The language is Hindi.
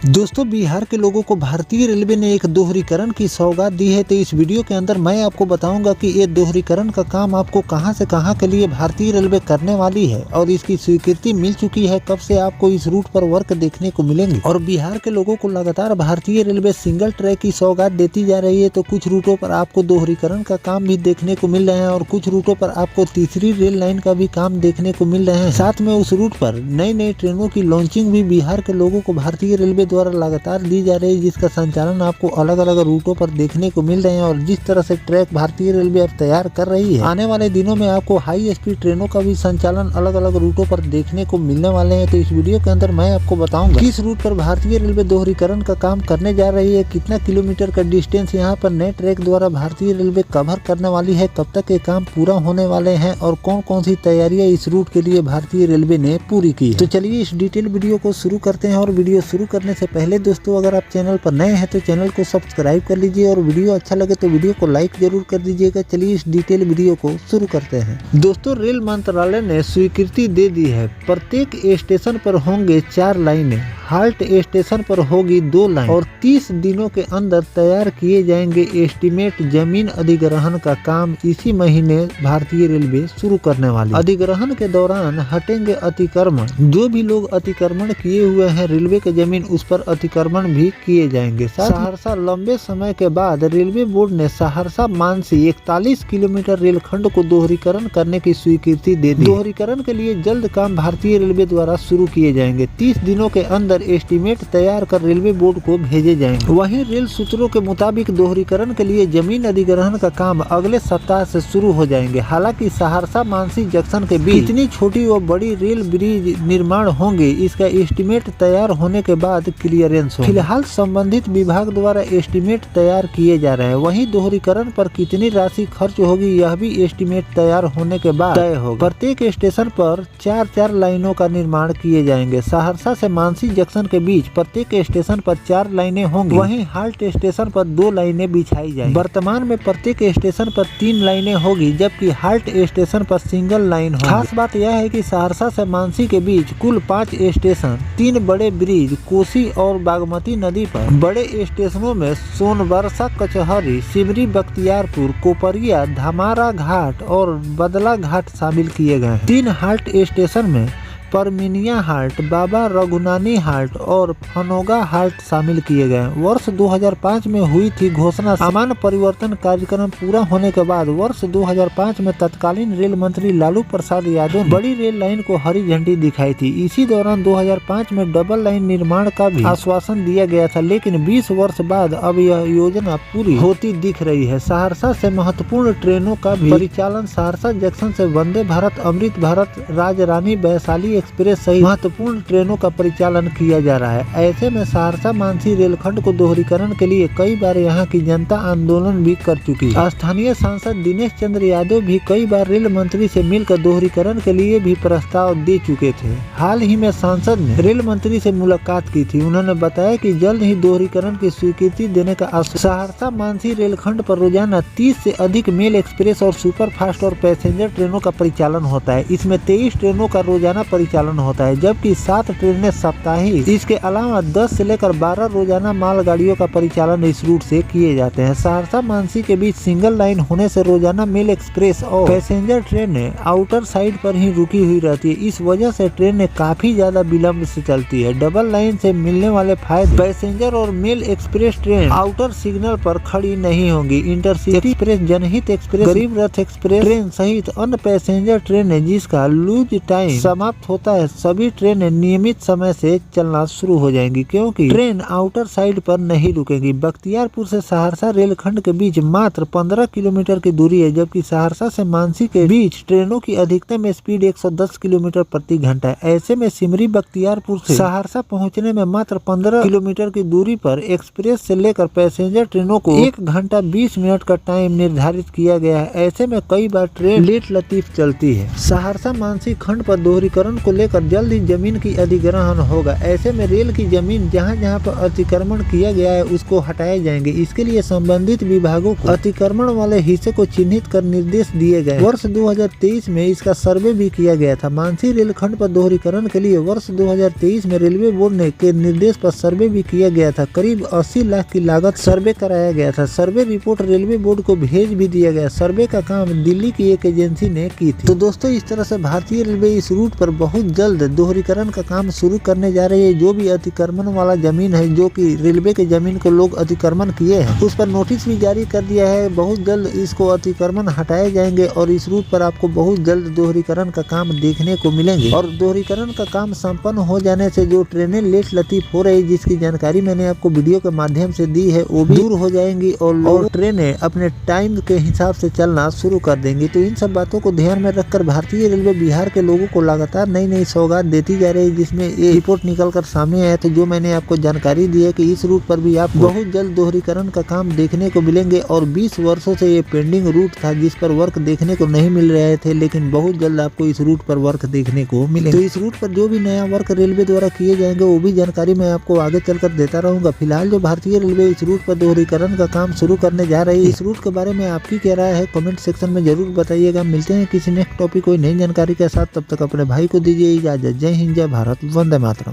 दोस्तों, बिहार के लोगों को भारतीय रेलवे ने एक दोहरीकरण की सौगात दी है। तो इस वीडियो के अंदर मैं आपको बताऊंगा कि ये दोहरीकरण का काम आपको कहां से कहां के लिए भारतीय रेलवे करने वाली है और इसकी स्वीकृति मिल चुकी है। कब से आपको इस रूट पर वर्क देखने को मिलेंगे और बिहार के लोगों को लगातार भारतीय रेलवे सिंगल ट्रैक की सौगात देती जा रही है। तो कुछ रूटों पर आपको दोहरीकरण का काम भी देखने को मिल रहे हैं और कुछ रूटों पर आपको तीसरी रेल लाइन का भी काम देखने को मिल रहे हैं। साथ में उस रूट पर नई नई ट्रेनों की लॉन्चिंग भी बिहार के लोगों को भारतीय रेलवे द्वारा लगातार दी जा रही है, जिसका संचालन आपको अलग अलग रूटों पर देखने को मिल रहे हैं। और जिस तरह से ट्रैक भारतीय रेलवे अब तैयार कर रही है, आने वाले दिनों में आपको हाई स्पीड ट्रेनों का भी संचालन अलग अलग रूटों पर देखने को मिलने वाले हैं। तो इस वीडियो के अंदर मैं आपको बताऊंगा किस रूट पर भारतीय रेलवे दोहरीकरण का काम करने जा रही है, कितना किलोमीटर का डिस्टेंस यहाँ पर नए ट्रैक द्वारा भारतीय रेलवे कवर करने वाली है, कब तक ये काम पूरा होने वाले हैं और कौन कौन सी तैयारियां इस रूट के लिए भारतीय रेलवे ने पूरी की है। तो चलिए इस डिटेल वीडियो को शुरू करते हैं। और वीडियो शुरू करने से पहले दोस्तों, अगर आप चैनल पर नए हैं तो चैनल को सब्सक्राइब कर लीजिए और वीडियो अच्छा लगे तो वीडियो को लाइक जरूर कर दीजिएगा। चलिए इस डिटेल वीडियो को शुरू करते हैं। दोस्तों, रेल मंत्रालय ने स्वीकृति दे दी है। प्रत्येक स्टेशन पर होंगे 4 लाइनें, हाल्ट स्टेशन पर होगी 2 लाइन और 30 दिनों के अंदर तैयार किए जाएंगे एस्टीमेट। जमीन अधिग्रहण का काम इसी महीने भारतीय रेलवे शुरू करने वाली। अधिग्रहण के दौरान हटेंगे अतिक्रमण। जो भी लोग अतिक्रमण किए हुए हैं रेलवे के जमीन, उस पर अतिक्रमण भी किए जाएंगे। सहरसा, लंबे समय के बाद रेलवे बोर्ड ने सहरसा मानसी 41 किलोमीटर रेलखंड को दोहरीकरण करने की स्वीकृति दे दी। दोहरीकरण के लिए जल्द काम भारतीय रेलवे द्वारा शुरू किए जाएंगे। 30 दिनों के अंदर एस्टीमेट तैयार कर रेलवे बोर्ड को भेजे जाएंगे। वहीं रेल सूत्रों के मुताबिक दोहरीकरण के लिए जमीन अधिग्रहण का काम अगले सप्ताह से शुरू हो जाएंगे। हालांकि सहरसा मानसी जंक्शन के बीच इतनी छोटी और बड़ी रेल ब्रिज निर्माण होंगे, इसका एस्टीमेट तैयार होने के बाद क्लियरेंस हो। फिलहाल संबंधित विभाग द्वारा एस्टीमेट तैयार किए जा रहे हैं। वहीं दोहरीकरण पर कितनी राशि खर्च होगी, यह भी एस्टीमेट तैयार होने के बाद तय होगा। प्रत्येक स्टेशन पर 4 लाइनों का निर्माण किए जाएंगे। सहरसा से मानसी जंक्शन के बीच प्रत्येक स्टेशन पर 4 लाइनें होंगी। वहीं हाल्ट स्टेशन पर 2 लाइनें बिछाई जाएंगी। वर्तमान में प्रत्येक स्टेशन पर 3 लाइनें होगी, जबकि हाल्ट स्टेशन पर सिंगल लाइन होगी। खास बात यह है कि सहरसा से मानसी के बीच कुल 5 स्टेशन, 3 बड़े ब्रिज कोसी और बागमती नदी पर। बड़े स्टेशनों में सोनबरसा, कचहरी, सिमरी, बख्तियारपुर, कोपरिया, धमारा घाट और बदला घाट शामिल किए गए। 3 हाल्ट स्टेशन में परमिनिया हाल्ट, बाबा रघुनानी हाल्ट और फनोगा हाल्ट शामिल किए गए। वर्ष 2005 में हुई थी घोषणा। सामान्य परिवर्तन कार्यक्रम पूरा होने के बाद वर्ष 2005 में तत्कालीन रेल मंत्री लालू प्रसाद यादव ने बड़ी रेल लाइन को हरी झंडी दिखाई थी। इसी दौरान 2005 में डबल लाइन निर्माण का भी आश्वासन दिया गया था, लेकिन 20 वर्ष बाद अब यह योजना पूरी होती दिख रही है। सहरसा से महत्वपूर्ण ट्रेनों का भी परिचालन सहरसा जंक्शन से वंदे भारत, अमृत भारत, राजरानी, वैशाली एक्सप्रेस सहित महत्वपूर्ण ट्रेनों का परिचालन किया जा रहा है। ऐसे में सहरसा मानसी रेलखंड को दोहरीकरण के लिए कई बार यहाँ की जनता आंदोलन भी कर चुकी है। स्थानीय सांसद दिनेश चंद्र यादव भी कई बार रेल मंत्री से मिलकर दोहरीकरण के लिए भी प्रस्ताव दे चुके थे। हाल ही में सांसद ने रेल मंत्री से मुलाकात की थी। उन्होंने बताया कि जल्द ही दोहरीकरण की स्वीकृति देने का आश्वासन। सहरसा मानसी रेलखंड पर रोजाना 30 से अधिक मेल एक्सप्रेस और सुपर फास्ट और पैसेंजर ट्रेनों का परिचालन होता है। इसमें 23 ट्रेनों का रोजाना परिचालन होता है, जबकि 7 ट्रेनें साप्ताहिक। इसके अलावा 10 से लेकर 12 रोजाना मालगाड़ियों का परिचालन इस रूट से किए जाते हैं। सहरसा मानसी के बीच सिंगल लाइन होने से रोजाना मेल एक्सप्रेस और पैसेंजर ट्रेनें आउटर साइड पर ही रुकी हुई रहती है। इस वजह से ट्रेनें काफी ज्यादा विलम्ब से चलती है। डबल लाइन से मिलने वाले फायदे, पैसेंजर और mail express train outer signal पर खड़ी नहीं होंगी। इंटरसिटी एक्सप्रेस, जनहित एक्सप्रेस, गरीब रथ एक्सप्रेस ट्रेन सहित अन्य पैसेंजर ट्रेनें जिसका लूज टाइम समाप्त होता है, सभी ट्रेनें नियमित समय से चलना शुरू हो जाएंगी, क्योंकि ट्रेन आउटर साइड पर नहीं रुकेगी। बख्तियारपुर से सहरसा रेलखंड के बीच मात्र 15 किलोमीटर की दूरी है, जबकि सहरसा से मानसी के बीच ट्रेनों की अधिकतम स्पीड 110 किलोमीटर प्रति घंटा है। ऐसे में सिमरी बख्तियारपुर से सहरसा पहुंचने में मात्र 15 किलोमीटर की दूरी पर एक्सप्रेस से लेकर पैसेंजर ट्रेनों को 1 घंटा 20 मिनट का टाइम निर्धारित किया गया है। ऐसे में कई बार ट्रेन लेट लतीफ चलती है। सहरसा मानसी खंड पर दोहरीकरण को को लेकर जल्द ही जमीन की अधिग्रहण होगा। ऐसे में रेल की जमीन जहां जहां पर अतिक्रमण किया गया है उसको हटाए जाएंगे। इसके लिए संबंधित विभागों को अतिक्रमण वाले हिस्से को चिन्हित कर निर्देश दिए गए। वर्ष 2023 में इसका सर्वे भी किया गया था। मानसी रेलखंड पर दोहरीकरण के लिए वर्ष 2023 में रेलवे बोर्ड के निर्देश पर सर्वे भी किया गया था। करीब 80 लाख की लागत सर्वे कराया गया था। सर्वे रिपोर्ट रेलवे बोर्ड को भेज भी दिया गया। सर्वे का काम दिल्ली की एक एजेंसी ने की थी। तो दोस्तों, इस तरह से भारतीय रेलवे इस रूट पर बहुत जल्द दोहरीकरण का काम शुरू करने जा रही है। जो भी अतिक्रमण वाला जमीन है, जो कि रेलवे के जमीन को लोग अतिक्रमण किए हैं, उस पर नोटिस भी जारी कर दिया है। बहुत जल्द इसको अतिक्रमण हटाए जाएंगे और इस रूट पर आपको बहुत जल्द दोहरीकरण का काम देखने को मिलेंगे। और दोहरीकरण का काम संपन्न हो जाने से जो ट्रेनें लेट लतीफ हो रही, जिसकी जानकारी मैंने आपको वीडियो के माध्यम से दी है, वो भी दूर हो जाएंगी और ट्रेनें अपने टाइम के हिसाब से चलना शुरू कर देंगी। तो इन सब बातों को ध्यान में रखकर भारतीय रेलवे बिहार के लोगों को लगातार नई नई सौगात देती जा रही है, जिसमें ये रिपोर्ट निकल कर सामने आया। तो जो मैंने आपको जानकारी दी है कि इस रूट पर भी आप बहुत जल्द दोहरीकरण का काम देखने को मिलेंगे। और 20 वर्षों से ये पेंडिंग रूट था जिस पर वर्क देखने को नहीं मिल रहे थे, लेकिन बहुत जल्द आपको इस रूट पर वर्क देखने को मिलेगा। तो इस रूट पर जो भी नया वर्क रेलवे द्वारा किए जाएंगे वो भी जानकारी मैं आपको आगे चलकर देता रहूंगा। फिलहाल जो भारतीय रेलवे इस रूट पर दोहरीकरण का काम शुरू करने जा रही है, इस रूट के बारे में आपकी क्या राय है कमेंट सेक्शन में जरूर बताइएगा। मिलते हैं किसी नेक्स्ट टॉपिक कोई नई जानकारी के साथ, तब तक अपने भाई को दीजिए इजाजत। जय हिंद, जय भारत, वंदे मातरम।